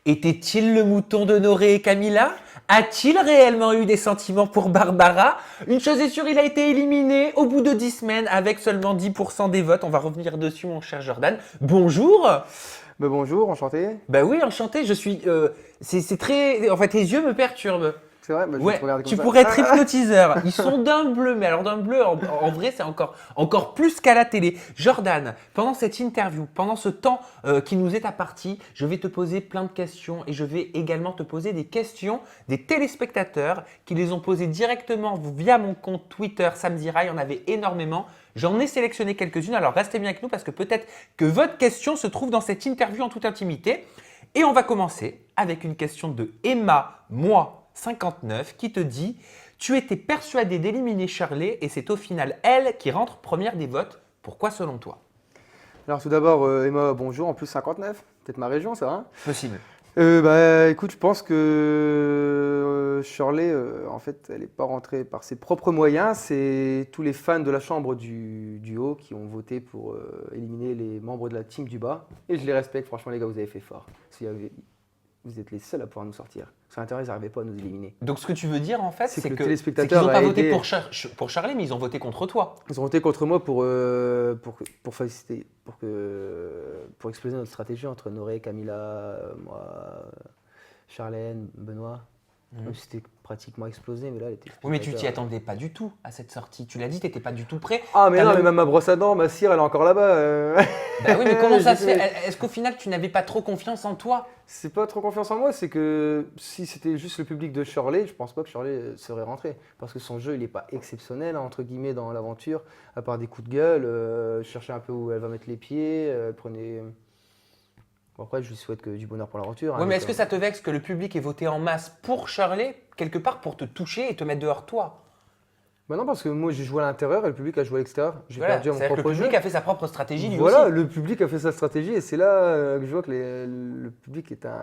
Était-il le mouton de Noré et Camilla? A-t-il réellement eu des sentiments pour Barbara? Une chose est sûre, il a été éliminé au bout de 10 semaines avec seulement 10% des votes. On va revenir dessus, mon cher Jordan. Bonjour. Bonjour, enchanté. Bah oui, enchanté, je suis... c'est très... En fait, tes yeux me perturbent. C'est vrai, je vais te Ouais, regarder comme tu ça. pourrais être hypnotiseur. Ils sont d'un bleu, mais alors d'un bleu, en vrai, c'est encore plus qu'à la télé. Jordan, pendant cette interview, pendant ce temps qui nous est imparti, je vais te poser plein de questions et je vais également te poser des questions des téléspectateurs qui les ont posées directement via mon compte Twitter Samzira. Il y en avait énormément. J'en ai sélectionné quelques-unes, alors restez bien avec nous parce que peut-être que votre question se trouve dans cette interview en toute intimité. Et on va commencer avec une question de Emma, moi, 59, qui te dit « Tu étais persuadé d'éliminer Shirley et c'est au final elle qui rentre première des votes. Pourquoi selon toi ?» Alors tout d'abord, Emma, bonjour, en plus 59, peut-être ma région, ça va? Possible. Écoute, je pense que Shirley, en fait, elle n'est pas rentrée par ses propres moyens. C'est tous les fans de la chambre du haut qui ont voté pour éliminer les membres de la team du bas. Et je les respecte, franchement, les gars, vous avez fait fort. Vous êtes les seuls à pouvoir nous sortir. Sur Internet, ils n'arrivaient pas à nous éliminer. Donc ce que tu veux dire en fait, C'est que le c'est qu'ils téléspectateur n'ont a pas voté aidé. pour Shirley, mais ils ont voté contre toi. Ils ont voté contre moi pour faciliter, pour exploser notre stratégie entre Noré, Camilla, moi, Charlène, Benoît. Même si c'était pratiquement explosé, mais là, elle était Oui, mais tu t'y spectateur. attendais pas du tout à cette sortie. Tu l'as dit, tu n'étais pas du tout prêt. Ah, mais T'as non, mais même- même ma brosse à dents, ma cire, elle est encore là-bas. Bah oui, mais comment Je ça l'ai se fait? fait. Est-ce qu'au final, tu n'avais pas trop confiance en toi? C'est pas trop confiance en moi, c'est que si c'était juste le public de Shirley, je pense pas que Shirley serait rentrée. Parce que son jeu, il est pas exceptionnel, hein, entre guillemets, dans l'aventure, à part des coups de gueule, chercher un peu où elle va mettre les pieds, prenez. Bon, après, je lui souhaite que du bonheur pour l'aventure. Oui, Hein, mais est-ce que ça te vexe que le public ait voté en masse pour Shirley, quelque part pour te toucher et te mettre dehors toi? Bah non, parce que moi, j'ai joué à l'intérieur et le public a joué à l'extérieur. J'ai Voilà, perdu à mon c'est-à-dire que le propre jeu. public a fait sa propre stratégie lui aussi. Voilà, le public a fait sa stratégie et c'est là que je vois que le public Est un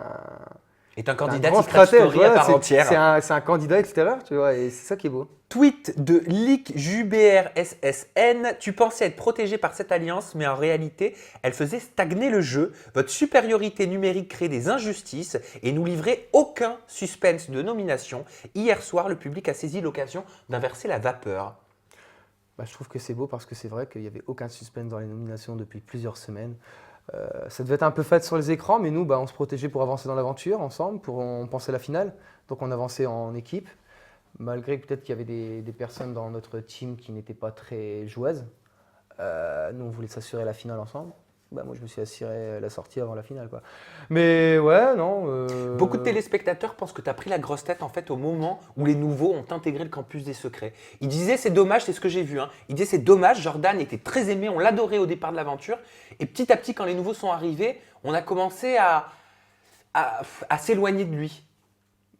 est un candidat grand Secret stratège. Story à Voilà, part c'est entière. un candidat extérieur, tu vois, et c'est ça qui est beau. Tweet de Lick JBRSSN. Tu pensais être protégé par cette alliance, mais en réalité, elle faisait stagner le jeu. Votre supériorité numérique crée des injustices et nous livrait aucun suspense de nomination. Hier soir, le public a saisi l'occasion d'inverser la vapeur. Bah, je trouve que c'est beau parce que c'est vrai qu'il n'y avait aucun suspense dans les nominations depuis plusieurs semaines. Ça devait être un peu fade sur les écrans, mais nous, bah, on se protégeait pour avancer dans l'aventure ensemble, on pensait à la finale. Donc on avançait en équipe, malgré que peut-être qu'il y avait des personnes dans notre team qui n'étaient pas très joueuses. Nous, on voulait s'assurer la finale ensemble. Bah, moi, je me suis assuré la sortie avant la finale, quoi. Mais ouais, non. Beaucoup de téléspectateurs pensent que tu as pris la grosse tête en fait au moment où les nouveaux ont intégré le campus des secrets. Ils disaient c'est dommage, c'est ce que j'ai vu. Hein. Ils disaient c'est dommage, Jordan était très aimé, on l'adorait au départ de l'aventure. Et petit à petit, quand les nouveaux sont arrivés, on a commencé à s'éloigner de lui.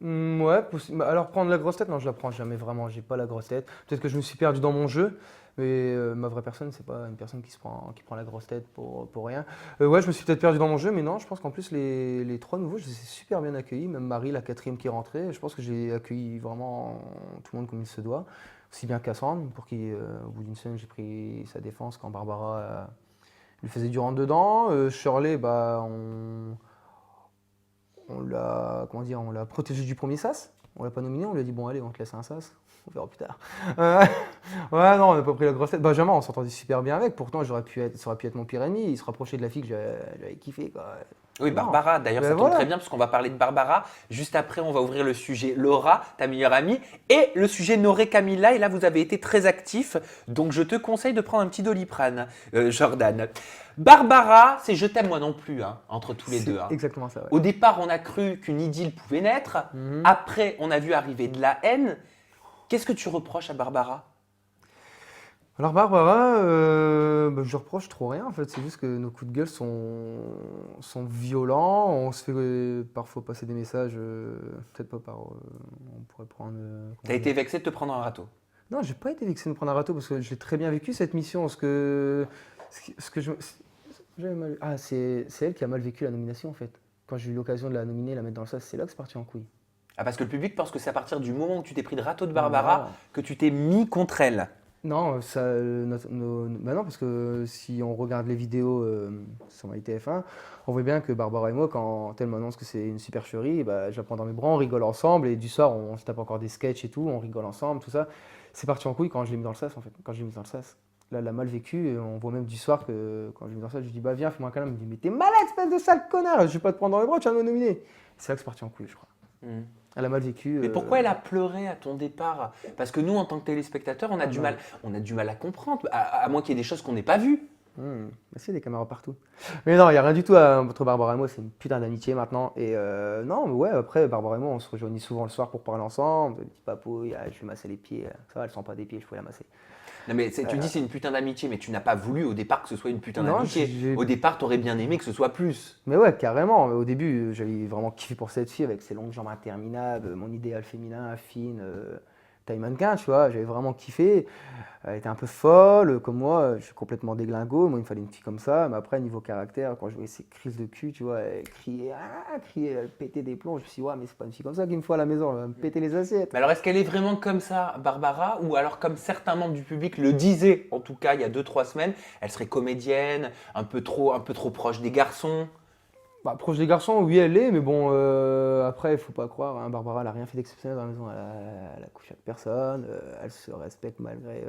Ouais, alors prendre la grosse tête, non, je la prends jamais vraiment. J'ai pas la grosse tête. Peut-être que je me suis perdu dans mon jeu, mais ma vraie personne, c'est pas une personne qui prend la grosse tête pour rien. Ouais, je me suis peut-être perdu dans mon jeu, mais non, je pense qu'en plus les trois nouveaux, je les ai super bien accueillis. Même Marie, la quatrième qui est rentrée, je pense que j'ai accueilli vraiment tout le monde comme il se doit. Aussi bien Cassandre, pour qui, au bout d'une semaine, j'ai pris sa défense quand Barbara lui faisait du rentre-dedans. Shirley, bah, on l'a protégé du premier sas. On l'a pas nominé, on lui a dit bon allez, on te laisse un sas, on verra plus tard. Euh, ouais, non, on n'a pas pris la grosse tête. Benjamin, on s'entendait super bien avec. Pourtant, ça aurait pu être mon pire ennemi. Il se rapprochait de la fille que j'avais kiffé, quoi. Oui, Non. Barbara, d'ailleurs, ça Ben tombe voilà. très bien parce qu'on va parler de Barbara. Juste après, on va ouvrir le sujet Laura, ta meilleure amie, et le sujet Noré Camilla. Et là, vous avez été très actifs, donc je te conseille de prendre un petit Doliprane, Jordan. Barbara, c'est je t'aime moi non plus, hein, entre tous les C'est deux. Hein. exactement ça, ouais. Au départ, on a cru qu'une idylle pouvait naître. Mhm. Après, on a vu arriver de la haine. Qu'est-ce que tu reproches à Barbara? Alors Barbara, bah, je reproche trop rien en fait. C'est juste que nos coups de gueule sont violents. On se fait parfois passer des messages, peut-être pas par. On pourrait prendre. T'as été vexé de te prendre un râteau. Non, j'ai pas été vexé de me prendre un râteau parce que j'ai très bien vécu cette mission. Ce que c'est elle qui a mal vécu la nomination en fait. Quand j'ai eu l'occasion de la nominer, la mettre dans le sas, c'est là que c'est parti en couille. Ah, parce que le public pense que c'est à partir du moment où tu t'es pris de râteau de Non, Barbara voilà. que tu t'es mis contre elle. Non, bah non, parce que si on regarde les vidéos sur MyTF1, on voit bien que Barbara et moi, quand elle m'annonce que c'est une supercherie, bah, je la prends dans mes bras, on rigole ensemble, et du soir, on se tape encore des sketchs et tout, on rigole ensemble, tout ça. C'est parti en couille quand je l'ai mis dans le sas, en fait, quand je l'ai mis dans le sas. Là, elle l'a mal vécu, et on voit même du soir que quand je l'ai mis dans le sas, je lui dis, bah viens, fais-moi un câlin. Elle me dit, mais t'es malade, espèce de sale connard, je vais pas te prendre dans les bras, tu vas me nominer. C'est là que c'est parti en couille, je crois. Hmm. Elle a mal vécu. Mais pourquoi elle a pleuré à ton départ? Parce que nous, en tant que téléspectateurs, Ah non. on a du mal à comprendre, à moins qu'il y ait des choses qu'on n'ait pas vues. Bah, si, il y a des caméras partout. Mais non, il n'y a rien du tout entre Barbara et moi, c'est une putain d'amitié maintenant. Et non, mais ouais, après, Barbara et moi, on se rejoignit souvent le soir pour parler ensemble. Des petits papouilles, ah, je vais masser les pieds. Ça va, elle sent pas des pieds, je peux la masser. Non, mais tu dis c'est une putain d'amitié, mais tu n'as pas voulu au départ que ce soit une putain Non, d'amitié. Au départ, t'aurais bien aimé que ce soit plus. Mais ouais, carrément. Au début, j'avais vraiment kiffé pour cette fille avec ses longues jambes interminables, mon idéal féminin, fine, taille mannequin, tu vois. J'avais vraiment kiffé. Elle était un peu folle, comme moi, je suis complètement déglingo. Moi, il me fallait une fille comme ça. Mais après, niveau caractère, quand je voyais ses crises de cul, tu vois, elle criait, elle pétait des plombs. Je me suis dit, ouais, mais c'est pas une fille comme ça qu'il me faut à la maison, elle va me péter les assiettes. Mais alors, est-ce qu'elle est vraiment comme ça, Barbara? Ou alors, comme certains membres du public le disaient, en tout cas il y a 2 3 semaines, elle serait comédienne, un peu trop proche des garçons? Bah, proche des garçons, oui, elle est, mais bon, après, il faut pas croire, hein, Barbara, elle a rien fait d'exceptionnel dans la maison. Elle a couché avec personne, elle se respecte malgré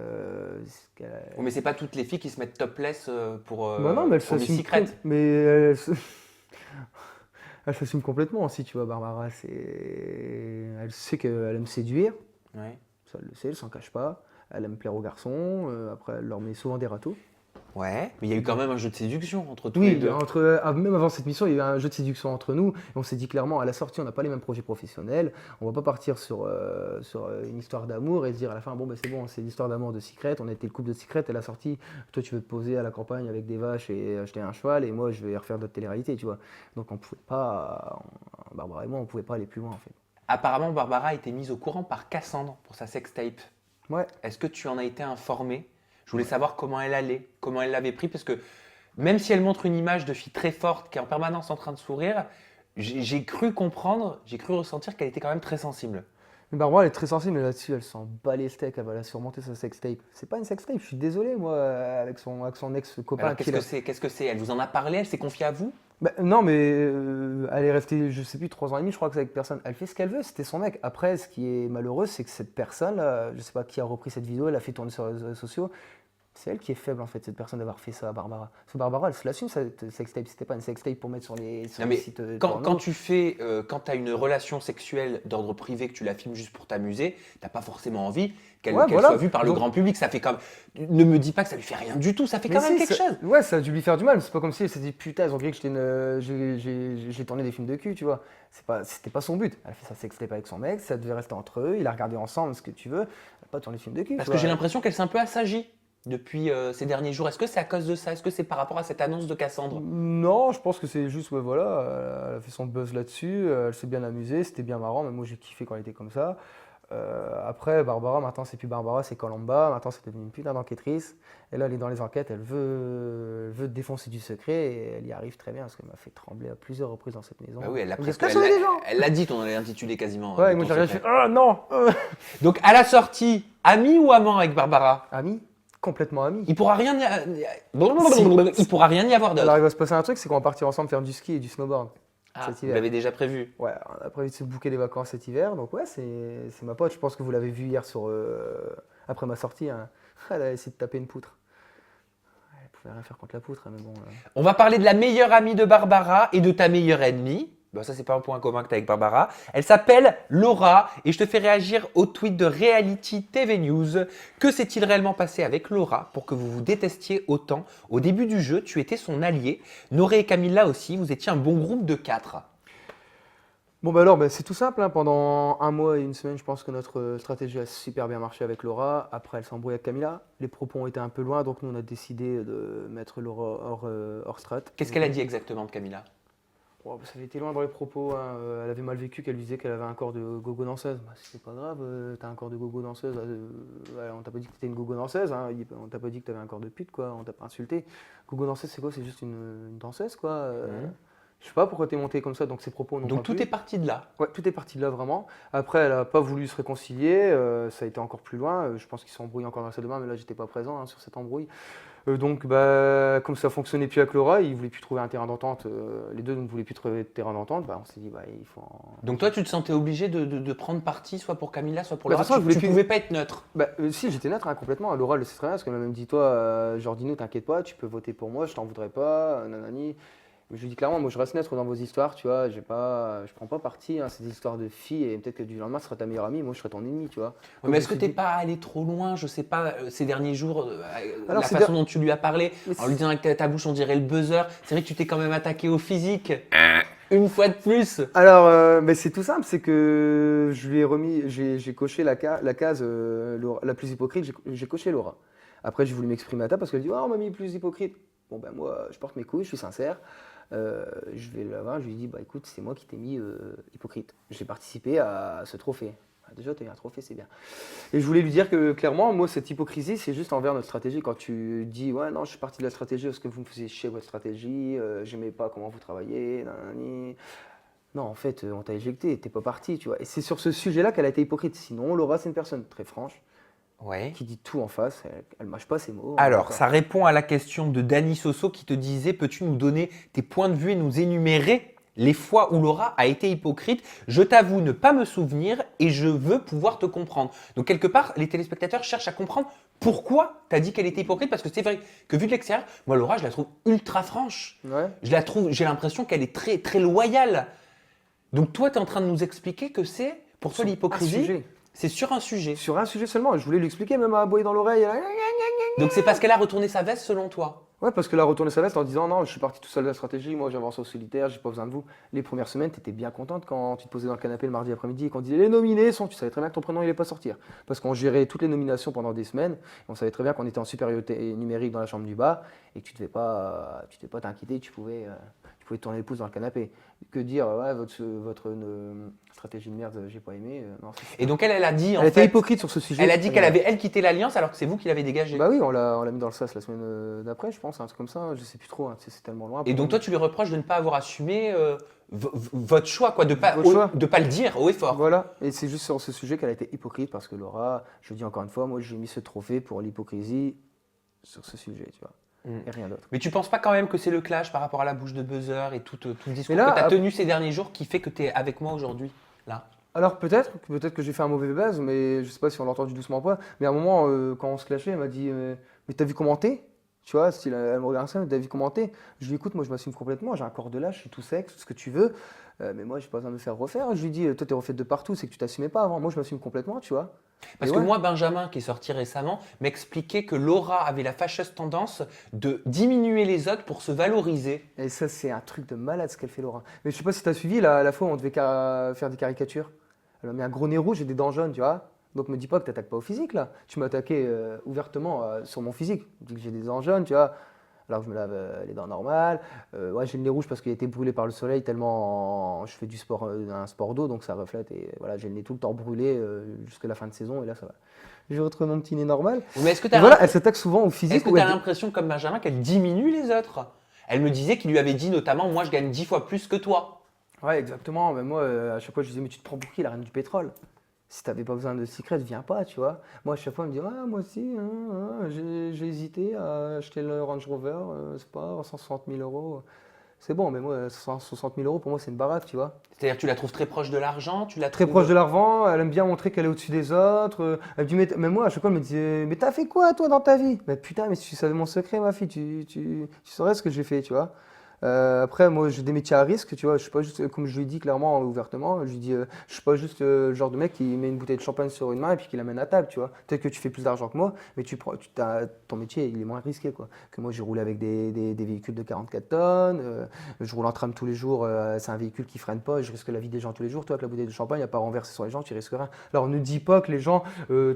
ce qu'elle a. Oh, mais c'est pas toutes les filles qui se mettent topless Bah non, mais elle pour Miss s'assume. Secret. Mais elle s'assume complètement aussi, tu vois, Barbara. Elle sait qu'elle aime séduire, Ouais. ça elle le sait, elle s'en cache pas. Elle aime plaire aux garçons, après, elle leur met souvent des râteaux. Ouais, mais il y a eu quand même un jeu de séduction entre tous les Oui, deux. même avant cette mission, il y a eu un jeu de séduction entre nous. Et on s'est dit clairement, à la sortie, on n'a pas les mêmes projets professionnels. On va pas partir sur une histoire d'amour et se dire à la fin, bon, ben, c'est bon, c'est l'histoire d'amour de Secret. On a été le couple de Secret. Et à la sortie, toi, tu veux te poser à la campagne avec des vaches et acheter un cheval. Et moi, je vais refaire d'autres télé-réalités, tu vois. Donc, on pouvait pas, Barbara et moi, on pouvait pas aller plus loin, en fait. Apparemment, Barbara a été mise au courant par Cassandre pour sa sextape. Ouais. Est-ce que tu en as été informé? Je voulais savoir comment elle allait, comment elle l'avait pris, parce que même si elle montre une image de fille très forte qui est en permanence en train de sourire, j'ai cru comprendre, j'ai cru ressentir qu'elle était quand même très sensible. Mais Barbara, elle est très sensible, mais là-dessus, elle s'en bat les steaks. Elle va la surmonter sa sextape. C'est pas une sextape, je suis désolé, moi, avec son ex-copain. Alors qu'est-ce que c'est? Elle vous en a parlé? Elle s'est confiée à vous? Bah, non, mais elle est restée, je sais plus, 3 ans et demi, je crois que c'est avec personne. Elle fait ce qu'elle veut, c'était son mec. Après, ce qui est malheureux, c'est que cette personne, là, je sais pas qui a repris cette vidéo, elle a fait tourner sur les réseaux sociaux. C'est elle qui est faible, en fait, cette personne d'avoir fait ça à Barbara. Parce que Barbara, elle se l'assume, cette sextape. C'était pas une sextape pour mettre sur sur Non, les mais sites quand porno. tu as une relation sexuelle d'ordre privé, que tu la filmes juste pour t'amuser, t'as pas forcément envie qu'elle Ouais, qu'elle voilà. soit vue par le Donc- grand public. Ça fait comme. Ne me dis pas que ça lui fait rien du tout, ça fait Mais quand même si, quelque chose. ouais, ça a dû lui faire du mal, mais c'est pas comme si elle s'est dit putain, ils ont cru que j'ai tourné des films de cul, tu vois. C'était pas son but. Elle a fait sa sextape avec son mec, ça devait rester entre eux, il a regardé ensemble ce que tu veux. Elle a pas tourné de film de cul. Parce tu que vois. j'ai l'impression qu'elle s'est un peu assagie depuis ces derniers jours. Est-ce que c'est à cause de ça? Est-ce que c'est par rapport à cette annonce de Cassandre? Non, je pense que c'est juste, ouais, voilà, elle a fait son buzz là-dessus, elle s'est bien amusée, c'était bien marrant, mais moi j'ai kiffé quand elle était comme ça. Après, Barbara, maintenant c'est plus Barbara, c'est Colomba, maintenant c'est devenu une putain d'enquêtrice. Et là, elle est dans les enquêtes, elle veut défoncer du secret et elle y arrive très bien parce qu'elle m'a fait trembler à plusieurs reprises dans cette maison. Bah oui, elle l'a Elle me dit, presque. Cassez des gens. Elle l'a dit, on allait l'intituler quasiment. Ouais, de et moi ton j'ai rien fait, secret. oh non. Donc à la sortie, ami ou amant avec Barbara? Ami, complètement ami. Il pourra rien il pourra rien y avoir Alors d'autre. il va se passer un truc, c'est qu'on va partir ensemble faire du ski et du snowboard Ah, cet vous hiver. l'avez déjà prévu. Ouais, on a prévu de se booker des vacances cet hiver, donc ouais, c'est ma pote. Je pense que vous l'avez vu hier après ma sortie, hein. Elle a essayé de taper une poutre. Elle pouvait rien faire contre la poutre, hein, mais bon. On va parler de la meilleure amie de Barbara et de ta meilleure ennemie. Bon, ça, c'est pas un point commun que tu as avec Barbara. Elle s'appelle Laura et je te fais réagir au tweet de Reality TV News. Que s'est-il réellement passé avec Laura pour que vous vous détestiez autant? Au début du jeu, tu étais son allié. Noré et Camilla aussi, vous étiez un bon groupe de 4. Bon bah alors, bah, c'est tout simple, hein. Pendant un mois et une semaine, je pense que notre stratégie a super bien marché avec Laura. Après, elle s'embrouille avec Camilla. Les propos ont été un peu loin, donc nous on a décidé de mettre Laura hors strat. Qu'est-ce qu'elle a dit exactement de Camilla? Oh, bah, ça avait été loin dans les propos, hein. Elle avait mal vécu qu'elle disait qu'elle avait un corps de gogo danseuse. Bah, c'est pas grave, t'as un corps de gogo danseuse. Ouais, on t'a pas dit que t'étais une gogo danseuse, hein. On t'a pas dit que t'avais un corps de pute, quoi. On t'a pas insulté. Gogo danseuse, c'est quoi? C'est juste une danseuse, quoi. Je sais pas pourquoi t'es monté comme ça, donc ses propos n'ont Donc pas tout plu. est parti de là. Ouais, tout est parti de là vraiment. Après, elle a pas voulu se réconcilier, ça a été encore plus loin. Je pense qu'ils s'embrouillent encore dans la salle de bain, mais là j'étais pas présent sur cette embrouille. Donc, bah, comme ça fonctionnait plus avec Laura, ils voulaient plus trouver un terrain d'entente. Les deux ne voulaient plus trouver de terrain d'entente. Bah, on s'est dit, bah, il faut. Donc toi, tu te sentais obligé de prendre parti, soit pour Camilla, soit pour Bah, de Laura. toute façon, je voulais Tu plus- pouvais pas être neutre. Bah, si, j'étais neutre complètement. Laura le sait très bien, parce qu'elle m'a même dit, toi, Jordino, t'inquiète pas, tu peux voter pour moi, je t'en voudrais pas, nanani. Mais je lui dis clairement, moi je reste neutre dans vos histoires, tu vois, je prends pas parti, ces histoires de filles, et peut-être que du lendemain, ce sera ta meilleure amie, moi je serai ton ennemi, tu vois. Ouais, Comme mais je est-ce que me t'es suis dit- pas allé trop loin, je sais pas, ces derniers jours, Alors, la c'est façon dont tu lui as parlé, Mais en lui disant que ta bouche on dirait le buzzer, c'est vrai que tu t'es quand même attaqué au physique, une fois de plus. Alors, mais c'est tout simple, c'est que je lui ai remis, j'ai coché la case la plus hypocrite, j'ai coché Laura. Après, j'ai voulu m'exprimer à table parce qu'elle dit, oh, on m'a mis plus hypocrite. Bon, ben moi, je porte mes couilles, je suis sincère. Je vais la voir, je lui dis, bah écoute, c'est moi qui t'ai mis hypocrite. J'ai participé à ce trophée. Ah, déjà, tu as eu un trophée, c'est bien. Et je voulais lui dire que clairement, moi, cette hypocrisie, c'est juste envers notre stratégie. Quand tu dis, ouais, non, je suis parti de la stratégie parce que vous me faisiez chier votre stratégie, j'aimais pas comment vous travaillez, nanani. Non, en fait, on t'a éjecté, t'es pas parti, tu vois. Et c'est sur ce sujet-là qu'elle a été hypocrite. Sinon, Laura, c'est une personne très franche, Ouais. qui dit tout en face, elle mâche pas ses mots. Alors, ça répond à la question de Dany Soso qui te disait, peux-tu nous donner tes points de vue et nous énumérer les fois où Laura a été hypocrite? Je t'avoue ne pas me souvenir et je veux pouvoir te comprendre. Donc, quelque part, les téléspectateurs cherchent à comprendre pourquoi tu as dit qu'elle était hypocrite, parce que c'est vrai que vu de l'extérieur, moi, Laura, je la trouve ultra franche. Ouais. Je la trouve, j'ai l'impression qu'elle est très, très loyale. Donc, toi, tu es en train de nous expliquer que c'est, pour toi, Sur un l'hypocrisie, sujet. c'est sur un sujet. Sur un sujet seulement, je voulais lui expliquer, même à aboyer dans l'oreille. Donc, c'est parce qu'elle a retourné sa veste, selon toi. Ouais, parce qu'elle a retourné sa veste en disant non, je suis parti tout seul de la stratégie, moi j'avance au solitaire, j'ai pas besoin de vous. Les premières semaines, tu étais bien contente quand tu te posais dans le canapé le mardi après-midi et qu'on disait les nominés sont, tu savais très bien que ton prénom il allait pas sortir. Parce qu'on gérait toutes les nominations pendant des semaines, et on savait très bien qu'on était en supériorité numérique dans la chambre du bas et que tu devais pas t'inquiéter, tu pouvais tourner les pouces dans le canapé. Que dire, ouais, votre stratégie de merde, j'ai pas aimé. Non, Et donc, elle a dit, en elle était fait, hypocrite sur ce sujet. elle a dit qu'elle avait, elle, quitté l'Alliance alors que c'est vous qui l'avez dégagée. Bah oui, on l'a mis dans le sas la semaine d'après, je pense, un truc comme ça, je sais plus trop, c'est tellement loin. Et donc, toi, tu lui reproches de ne pas avoir assumé votre choix, quoi, de pas, Votre choix. de pas le dire haut et fort. Voilà, et c'est juste sur ce sujet qu'elle a été hypocrite parce que Laura, je dis encore une fois, moi j'ai mis ce trophée pour l'hypocrisie sur ce sujet, tu vois, et rien d'autre. Mais tu penses pas quand même que c'est le clash par rapport à la bouche de buzzer et tout le discours Mais là, que tu as tenu ces derniers jours qui fait que tu es avec moi aujourd'hui, là? Alors peut-être que j'ai fait un mauvais buzz, mais je sais pas si on l'a entendu doucement ou pas, mais à un moment, quand on se clashait, elle m'a dit mais t'as vu commenter? Tu vois, style, elle me regarde ça, t'as vu commenter? Je lui dis écoute, moi je m'assume complètement, j'ai un corps de lâche, je suis tout sec, tout ce que tu veux, mais moi j'ai pas besoin de me faire refaire. Je lui dis toi t'es refait de partout, c'est que tu t'assumais pas avant, moi je m'assume complètement, tu vois. Parce Et que ouais. moi, Benjamin, qui est sorti récemment, m'expliquait que Laura avait la fâcheuse tendance de diminuer les autres pour se valoriser. Et ça, c'est un truc de malade ce qu'elle fait, Laura. Mais je sais pas si tu as suivi la fois où on devait faire des caricatures. Elle a mis un gros nez rouge et des dents jaunes, tu vois. Donc me dis pas que tu n'attaques pas au physique, là. Tu m'as attaqué ouvertement sur mon physique. Tu dis que j'ai des dents jaunes, tu vois. Alors que je me lave les dents normales. Ouais, j'ai le nez rouge parce qu'il a été brûlé par le soleil tellement je fais du sport, un sport d'eau, donc ça reflète. Et voilà, j'ai le nez tout le temps brûlé jusqu'à la fin de saison et là, ça va. J'ai retrouvé mon petit nez normal. Mais est-ce que tu Et as voilà, elle s'attaque souvent au physique. est-ce que où tu as elle- l'impression, comme Benjamin, qu'elle diminue les autres? Elle me disait qu'il lui avait dit notamment, moi je gagne 10 fois plus que toi. Ouais, exactement. Mais moi, à chaque fois, je disais, mais tu te prends pour qui, la reine du pétrole? Si t'avais pas besoin de secret, viens pas, tu vois. Moi, à chaque fois, elle me dit, ah, moi aussi, j'ai hésité à acheter le Range Rover, c'est pas 160 000 euros. C'est bon, mais moi, 160 000 euros, pour moi, c'est une baraque, tu vois. C'est-à-dire que tu la trouves très proche de l'argent, tu la Très trouves- proche de l'argent, elle aime bien montrer qu'elle est au-dessus des autres. Elle me dit, mais moi, à chaque fois, elle me disait, mais t'as fait quoi, toi, dans ta vie? Mais putain, mais si tu savais mon secret, ma fille, tu saurais ce que j'ai fait, tu vois. Après, moi, j'ai des métiers à risque, tu vois. Je suis pas juste, comme je lui dis clairement, ouvertement, je lui dis, je suis pas juste le genre de mec qui met une bouteille de champagne sur une main et puis qui l'amène à table, tu vois. Peut-être que tu fais plus d'argent que moi, mais ton métier, il est moins risqué, quoi. Que moi, j'ai roulé avec des véhicules de 44 tonnes, je roule en tram tous les jours, c'est un véhicule qui freine pas, je risque la vie des gens tous les jours. Toi, avec la bouteille de champagne, il n'y a pas renversé sur les gens, tu risques rien. Alors, ne dis pas que les gens,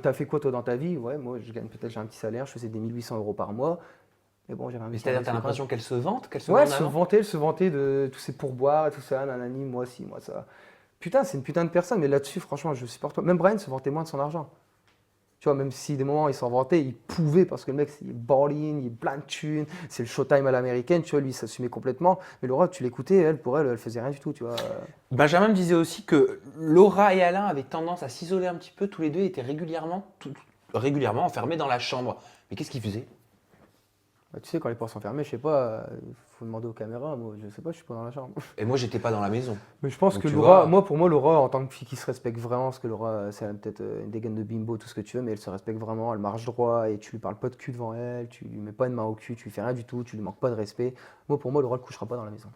t'as fait quoi, toi, dans ta vie? Ouais, moi, je gagne peut-être, j'ai un petit salaire, je faisais des 1 800 euros par mois. Mais bon, j'avais un Mais métier. c'est-à-dire que tu as l'impression qu'elle se vante, qu'elle se Ouais, met en avant? elle se vantait de tous ces pourboires et tout ça, nanani, moi ci, moi ça. Putain, c'est une putain de personne, mais là-dessus, franchement, je supporte pas. Même Brian se vantait moins de son argent. Tu vois, même si des moments, il s'en vantait, il pouvait parce que le mec, il est balling, il est plein de thunes, c'est le showtime à l'américaine, tu vois, lui, il s'assumait complètement. Mais Laura, tu l'écoutais, elle, pour elle, elle faisait rien du tout, tu vois. Benjamin me disait aussi que Laura et Alain avaient tendance à s'isoler un petit peu. Tous les deux étaient régulièrement enfermés dans la chambre. Mais qu'est-ce qu'ils faisaient? Bah, tu sais, quand les portes sont fermées, je sais pas, faut demander aux caméras, moi, je sais pas, je suis pas dans la chambre. Et moi, j'étais pas dans la maison. Mais je pense Donc, que tu Laura, vois. pour moi, Laura, en tant que fille qui se respecte vraiment, parce que Laura, c'est peut-être une dégaine de bimbo, tout ce que tu veux, mais elle se respecte vraiment, elle marche droit et tu lui parles pas de cul devant elle, tu lui mets pas une main au cul, tu lui fais rien du tout, tu lui manques pas de respect. Moi, pour moi, Laura, elle couchera pas dans la maison.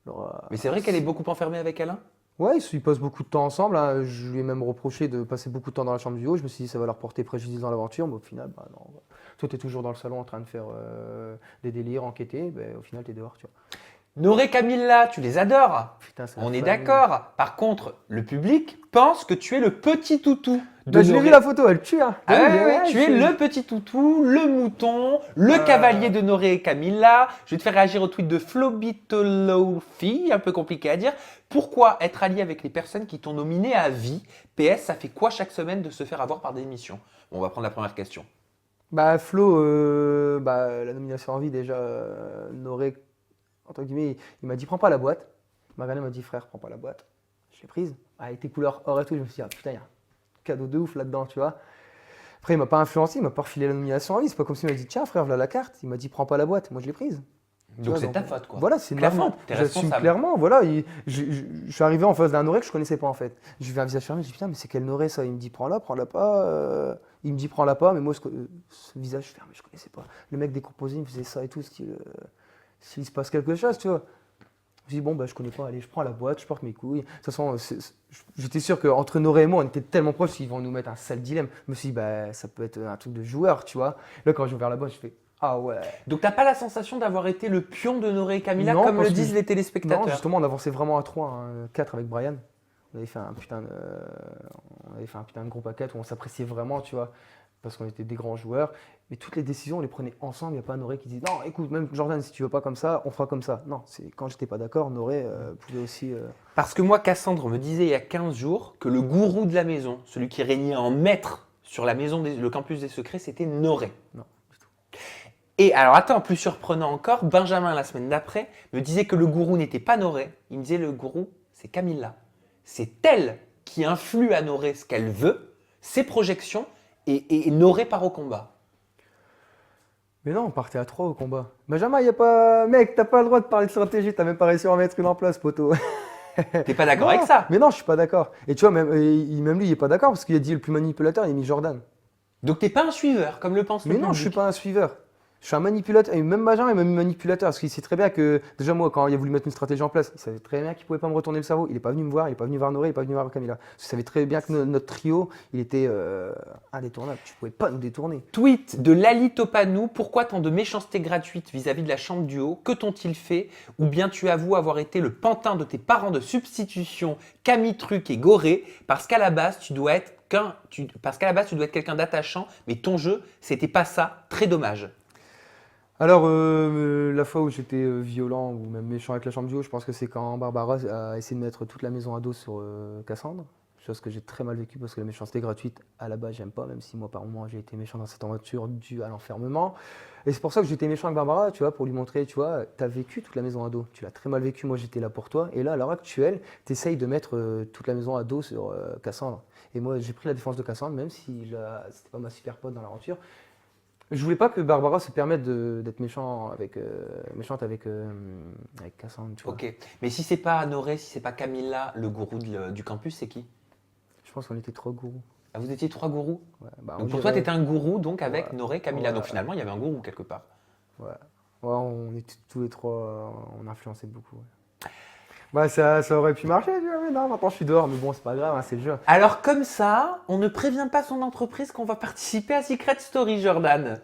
Laura, Mais c'est vrai qu'elle est beaucoup enfermée avec Alain? ouais, ils passent beaucoup de temps ensemble, hein. Je lui ai même reproché de passer beaucoup de temps dans la chambre du haut. Je me suis dit, ça va leur porter préjudice dans l'aventure, mais au final, bah non. Toi, tu es toujours dans le salon en train de faire des délires, enquêter, au final, tu es dehors, tu vois. Noré, Camilla, tu les adores. Putain, c'est la On est famille. d'accord. Par contre, le public pense que tu es le petit toutou de Bah, je l'ai vu Noré. la photo, elle tue, hein. Ah T'as vu, ouais, ouais, tu es le petit toutou, le mouton, le cavalier de Noré et Camilla. Je vais te faire réagir au tweet de Flobitolofi, un peu compliqué à dire. Pourquoi être allié avec les personnes qui t'ont nominé à vie? PS, ça fait quoi chaque semaine de se faire avoir par des émissions? Bon, on va prendre la première question. Bah, Flo, la nomination en vie, déjà, Noré, entre guillemets, il m'a dit, prends pas la boîte. Il m'a regardé, il m'a dit, frère, prends pas la boîte. Je l'ai prise. Ah, elle était couleur or et tout. Je me suis dit, ah putain, il y a un cadeau de ouf là-dedans, tu vois. Après, il m'a pas influencé, il m'a pas refilé la nomination en vie. C'est pas comme s'il m'a dit, tiens, frère, voilà la carte. Il m'a dit, prends pas la boîte. Moi, je l'ai prise. Tu Donc vois, c'est ta faute, quoi. Voilà, c'est Clairement, normal. t'es J'assume responsable. clairement, voilà. Je suis arrivé en face d'un Noré que je connaissais pas en fait. Je vais un visage fermé, je dis putain, mais c'est quel Noré ça? Il me dit prends-la pas. Il me dit prends-la pas, mais moi ce visage fermé, je connaissais pas. Le mec décomposé, il me faisait ça et tout, s'il se passe quelque chose, tu vois. Je dis bon, bah je connais pas, allez, je prends la boîte, je porte mes couilles. De toute façon, j'étais sûr qu'entre Noré et moi, on était tellement proches qu'ils vont nous mettre un sale dilemme. Je me suis dit, bah ça peut être un truc de joueur, tu vois. Là, quand j'ai ouvert la boîte, je fais ah ouais. Donc t'as pas la sensation d'avoir été le pion de Noré et Camilla, Non, comme parce le que disent les Non, téléspectateurs? justement, on avançait vraiment à 3, 4 avec Brian. On avait fait un putain de groupe à 4 où on s'appréciait vraiment, tu vois, parce qu'on était des grands joueurs. Mais toutes les décisions, on les prenait ensemble. Il n'y a pas Noré qui dit non, écoute, même Jordan, si tu veux pas comme ça, on fera comme ça. Non, c'est quand j'étais pas d'accord, Noré pouvait aussi. Parce que moi, Cassandre me disait il y a 15 jours que le gourou de la maison, celui qui régnait en maître sur la maison, le campus des secrets, c'était Noré. Non, du tout. Et alors attends, plus surprenant encore, Benjamin la semaine d'après me disait que le gourou n'était pas Noré. Il me disait le gourou, c'est Camilla. C'est elle qui influe à Noré ce qu'elle veut, ses projections, et Noré part au combat. Mais non, on partait à 3 au combat. Benjamin, y a pas. Mec, t'as pas le droit de parler de stratégie, t'as même pas réussi à en mettre une en place, poteau. T'es pas d'accord Non, avec ça? mais non, je suis pas d'accord. Et tu vois, même lui, il est pas d'accord parce qu'il a dit le plus manipulateur, il a mis Jordan. Donc t'es pas un suiveur, comme le pense le Mais non, je suis public. pas un suiveur. Je suis un manipulateur. Et même Benjamin est même manipulateur. Parce qu'il sait très bien que, déjà, moi, quand il a voulu mettre une stratégie en place, il savait très bien qu'il pouvait pas me retourner le cerveau. Il n'est pas venu me voir, il n'est pas venu voir Noré, il n'est pas venu voir Camilla. Parce qu'il savait très bien que notre trio, il était indétournable. Tu pouvais pas nous détourner. Tweet de Lali Topanou, pourquoi tant de méchanceté gratuite vis-à-vis de la chambre du haut? Que t'ont-ils fait? Ou bien tu avoues avoir été le pantin de tes parents de substitution, Camille Truc et Goré, parce qu'à la base tu dois être quelqu'un d'attachant, mais ton jeu, c'était pas ça, très dommage. Alors, la fois où j'étais violent ou même méchant avec la chambre du haut, je pense que c'est quand Barbara a essayé de mettre toute la maison à dos sur Cassandre. Chose que j'ai très mal vécue parce que la méchanceté gratuite, à la base, j'aime pas, même si moi, par moment, j'ai été méchant dans cette aventure due à l'enfermement. Et c'est pour ça que j'étais méchant avec Barbara, tu vois, pour lui montrer, tu vois, t'as vécu toute la maison à dos. Tu l'as très mal vécu, moi, j'étais là pour toi. Et là, à l'heure actuelle, t'essayes de mettre toute la maison à dos sur Cassandre. Et moi, j'ai pris la défense de Cassandre, même si c'était pas ma super pote dans l'aventure. Je voulais pas que Barbara se permette d'être méchante avec Cassandre, tu vois. Ok, mais si c'est pas Noré, si c'est pas Camilla, le gourou du campus, c'est qui? Je pense qu'on était trop gourous. Ah, vous étiez 3 gourous? Ouais, bah, Donc on pour toi, dirait- t'étais un gourou donc avec Ouais. Noré, Camilla. Ouais. Donc finalement, il y avait un gourou quelque part. Ouais. Ouais, on était tous les trois, on influençait beaucoup. Ouais. Bah, ça aurait pu marcher, tu vois, mais non, maintenant je suis dehors, mais bon, c'est pas grave, hein, c'est le jeu. Alors comme ça, on ne prévient pas son entreprise qu'on va participer à Secret Story, Jordan.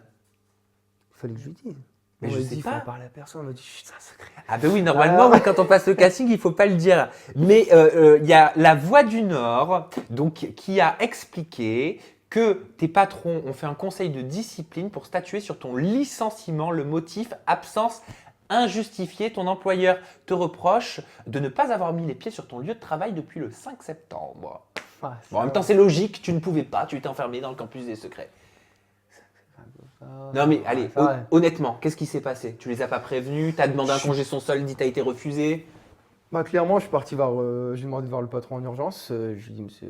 Il fallait que je lui dise. Mais On je m'a sais dit, pas. faut en parler à personne, on m'a dit, chut, c'est un secret. Ah ben oui, normalement, oui, quand on passe le casting, il faut pas le dire. Mais il y a La Voix du Nord, donc qui a expliqué que tes patrons ont fait un conseil de discipline pour statuer sur ton licenciement, le motif absence injustifiée. Ton employeur te reproche de ne pas avoir mis les pieds sur ton lieu de travail depuis le 5 septembre. Ah, Bon, en même temps, c'est logique, tu ne pouvais pas, tu étais enfermé dans le campus des secrets. Non mais allez, ça va. honnêtement, qu'est-ce qui s'est passé? Tu les as pas prévenus, t'as demandé un congé sans solde, dit t'as été refusé. Bah, clairement, je suis parti voir, j'ai demandé de voir le patron en urgence. Je lui ai dit, monsieur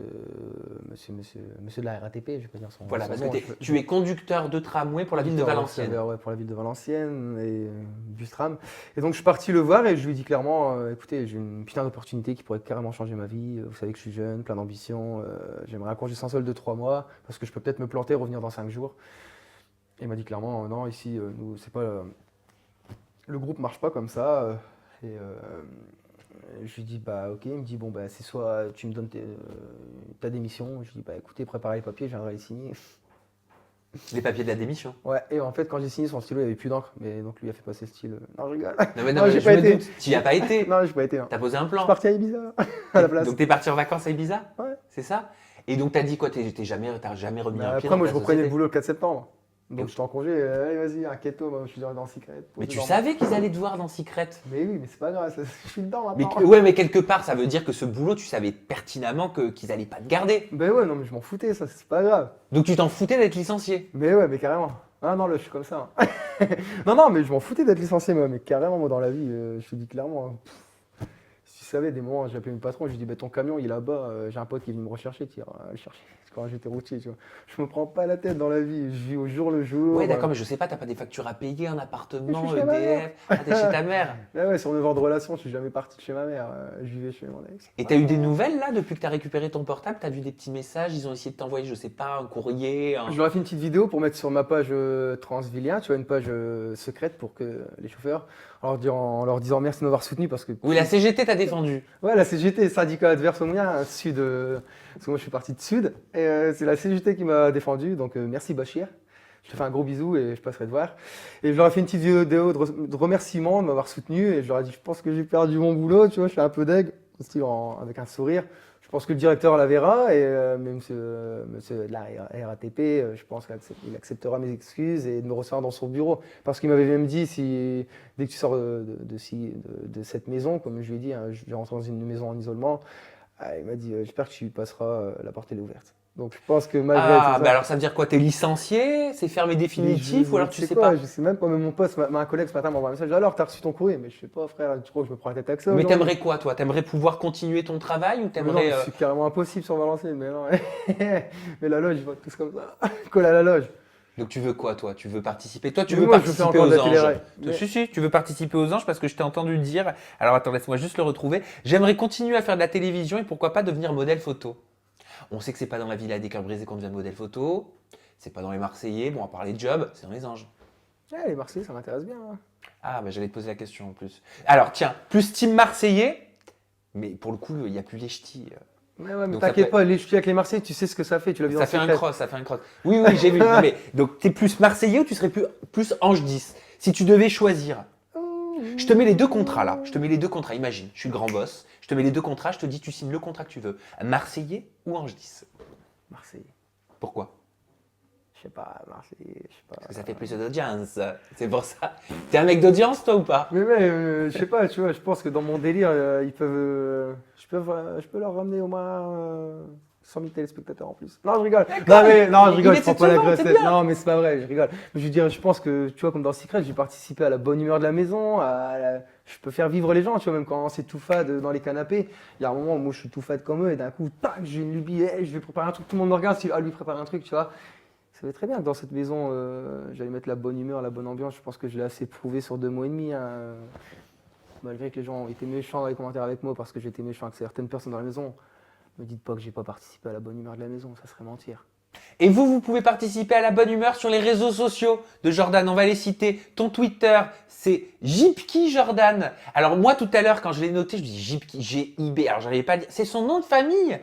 de la RATP, je vais pas dire son Voilà, son parce que nom, tu es conducteur de tramway pour la ville de Valenciennes. Ouais, pour la ville de Valenciennes et du tram. Et donc, je suis parti le voir et je lui ai dit clairement, écoutez, j'ai une putain d'opportunité qui pourrait carrément changer ma vie. Vous savez que je suis jeune, plein d'ambition. J'aimerais un congé sans solde de 3 mois parce que je peux peut-être me planter, revenir dans 5 jours. Et il m'a dit clairement, non, ici, nous, c'est pas, le groupe marche pas comme ça. Je lui dis, bah ok, il me dit, bon, bah c'est soit tu me donnes ta démission. Je lui dis, bah écoutez, préparez les papiers, je viendrai les signer. Les papiers de la démission. Ouais, et en fait, quand j'ai signé son stylo, il n'y avait plus d'encre, mais donc lui a fait passer le stylo. Non, je rigole. Non mais, Non, j'ai je pas me été. doute, tu y as pas été. Non, j'ai pas été. Hein. T'as posé un Je suis plan. parti à Ibiza, à la place. Donc t'es parti en vacances à Ibiza? Ouais. C'est ça? Et donc t'as dit quoi? T'as jamais remis Bah, un pied après, dans moi, ta je reprenais le société? boulot le 4 septembre. Et- Donc, j'étais en congé, allez, vas-y, inquiète-toi, moi, je suis dans Secret. Mais tu savais qu'ils allaient te voir dans Secret. Mais oui, mais c'est pas grave, je suis dedans Mais, maintenant. ouais, mais quelque part, ça veut dire que ce boulot, tu savais pertinemment qu'ils allaient pas te garder. Ben ouais, non, mais je m'en foutais, ça, c'est pas grave. Donc tu t'en foutais d'être licencié. Mais ouais, mais carrément. Ah non, là, je suis comme ça. Hein. Non, non, mais je m'en foutais d'être licencié, moi, mais carrément, moi, dans la vie, je te dis clairement. Hein. Si tu savais, des moments, j'ai appelé mon patron, je lui dis, bah, ton camion, il est là-bas, j'ai un pote qui est venu me rechercher, tu iras le chercher. C'est quand j'étais routier, tu vois. Je me prends pas la tête dans la vie, je vis au jour le jour. Ouais, d'accord, mais je sais pas, t'as pas des factures à payer, un appartement, Je suis chez ma EDF. Ah, t'es chez ta mère. Ah ouais, sur 9 ans de relation, je suis jamais parti de chez ma mère, je vivais chez mon ex. Et t'as eu des nouvelles là depuis que t'as récupéré ton portable? T'as vu des petits messages? Ils ont essayé de t'envoyer, je sais pas, un courrier. Je leur ai fait une petite vidéo pour mettre sur ma page Transvilien, tu vois, une page secrète pour que les chauffeurs, en leur disant merci de m'avoir soutenu parce que. Oui, la CGT t'a défendu. Ouais, la CGT, syndicat adverse au mien, sud, parce que moi je suis parti de sud, et c'est la CGT qui m'a défendu, donc merci Bachir. Je te fais un gros bisou et je passerai te voir. Et je leur ai fait une petite vidéo de remerciement de m'avoir soutenu et je leur ai dit je pense que j'ai perdu mon boulot, tu vois, je suis un peu deg, avec un sourire. Je pense que le directeur la verra et même monsieur de la RATP, je pense qu'il acceptera mes excuses et de me recevoir dans son bureau. Parce qu'il m'avait même dit, dès que tu sors de cette maison, comme je lui ai dit, hein, je vais rentrer dans une maison en isolement, il m'a dit j'espère que tu passeras, la porte est ouverte. Donc je pense que malgré Ah, tout bah ça, alors ça veut dire quoi? T'es licencié? C'est fermé définitif? Ou alors tu sais pas? Je sais même pas, même mon pote, un collègue ce matin m'a envoyé un message, alors t'as reçu ton courrier? Mais je sais pas frère, tu crois que je me prends la tête avec ça? Mais aujourd'hui? t'aimerais quoi toi? T'aimerais pouvoir continuer ton travail ou Mais t'aimerais. non, c'est carrément impossible sur Valenciennes, mais non. Mais la loge, ils vont tous comme ça, collés à la loge. Donc tu veux quoi toi? Tu veux participer? Toi tu Mais veux moi, je veux faire participer encore de aux la anges? télé-réalité. Toi, si, tu veux participer aux anges parce que je t'ai entendu dire. Alors attends, laisse-moi juste le retrouver. J'aimerais continuer à faire de la télévision et pourquoi pas devenir modèle photo. On sait que c'est pas dans la Villa des Cœurs Brisés qu'on devient modèle photo. C'est pas dans les Marseillais. Bon, à part les jobs, c'est dans les anges. Ouais, les Marseillais, ça m'intéresse bien. Hein. Ah, bah j'allais te poser la question en plus. Alors tiens, plus team Marseillais, mais pour le coup, il n'y a plus les ch'tis. Mais ouais, mais Donc, ça t'inquiète peut- pas, les ch'tis avec les Marseillais, tu sais ce que ça fait, tu l'as vu Ça dans fait un Secret. cross, ça fait un cross. Oui, oui, j'ai vu. Non, mais, donc t'es plus Marseillais ou tu serais plus Ange 10? Si tu devais choisir. Je te mets les deux contrats là. Je te mets les deux contrats. Imagine, je suis le grand boss. Je te mets les deux contrats. Je te dis, tu signes le contrat que tu veux. Marseillais ou Ange 10? Marseillais. Pourquoi? Je sais pas, Marseillais, je sais pas. Parce que ça fait plus d'audience. C'est pour ça. T'es un mec d'audience toi ou pas? Mais je sais pas, tu vois, je pense que dans mon délire, ils peuvent, je peux leur ramener au moins 100 000 téléspectateurs en plus. Non, je rigole. Non, je rigole, il je prends essaie de pas la se vendre, grosse c'est tête. bien. Non, mais c'est pas vrai, je rigole. Mais je veux dire, je pense que, tu vois, comme dans Secret, j'ai participé à la bonne humeur de la maison, je peux faire vivre les gens, tu vois, même quand c'est tout fade dans les canapés. Il y a un moment où moi je suis tout fade comme eux et d'un coup, tac, j'ai une lubie, hey, je vais préparer un truc, tout le monde me regarde, lui prépare un truc, tu vois. Ça va très bien que dans cette maison, j'allais mettre la bonne humeur, la bonne ambiance. Je pense que je l'ai assez prouvé sur 2 mois et demi. Hein. Malgré que les gens ont été méchants dans les commentaires avec moi parce que j'étais méchant avec certaines personnes dans la maison, me dites pas que j'ai pas participé à la bonne humeur de la maison, ça serait mentir. Et vous pouvez participer à la bonne humeur sur les réseaux sociaux de Jordan. On va les citer. Ton Twitter, c'est Jipki Jordan. Alors moi, tout à l'heure, quand je l'ai noté, je dis Jipki, G-I-B. Alors j'arrivais pas à dire. C'est son nom de famille.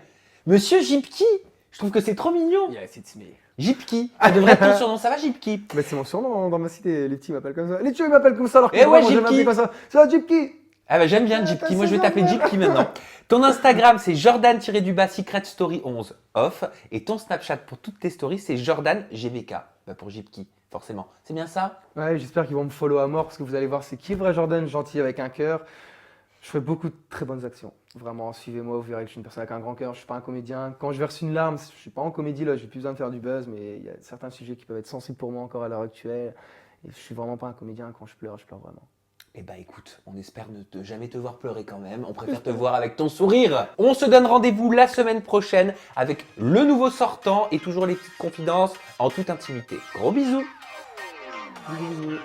Monsieur Jipki. Je trouve que c'est trop mignon. Il a essayé de se mêler. Jipki. Ça devrait être ton surnom. Ça va, Jipki? Mais c'est mon surnom dans ma cité, les petits m'appellent comme ça. Les petits ils m'appellent comme ça alors que Eh ouais, moi, je Jipki. m'appelle comme ça. C'est un Jipki. Ah bah j'aime bien Ah, Jipki. t'as Moi, je vais 16 t'appeler ans, Jipki maintenant. Ton Instagram, c'est Jordan-Secret Story 11 off. Et ton Snapchat pour toutes tes stories, c'est Jordan GVK. Bah pour Jipki, forcément. C'est bien ça? Ouais, j'espère qu'ils vont me follow à mort parce que vous allez voir, c'est qui vrai Jordan, gentil avec un cœur. Je fais beaucoup de très bonnes actions. Vraiment, suivez-moi, vous verrez que je suis une personne avec un grand cœur. Je suis pas un comédien. Quand je verse une larme, je suis pas en comédie là, j'ai plus besoin de faire du buzz, mais il y a certains sujets qui peuvent être sensibles pour moi encore à l'heure actuelle. Et je suis vraiment pas un comédien. Quand je pleure vraiment. Eh bah écoute, on espère ne jamais te voir pleurer quand même. On préfère te voir avec ton sourire. On se donne rendez-vous la semaine prochaine avec le nouveau sortant et toujours les petites confidences en toute intimité. Gros bisous. Bisous.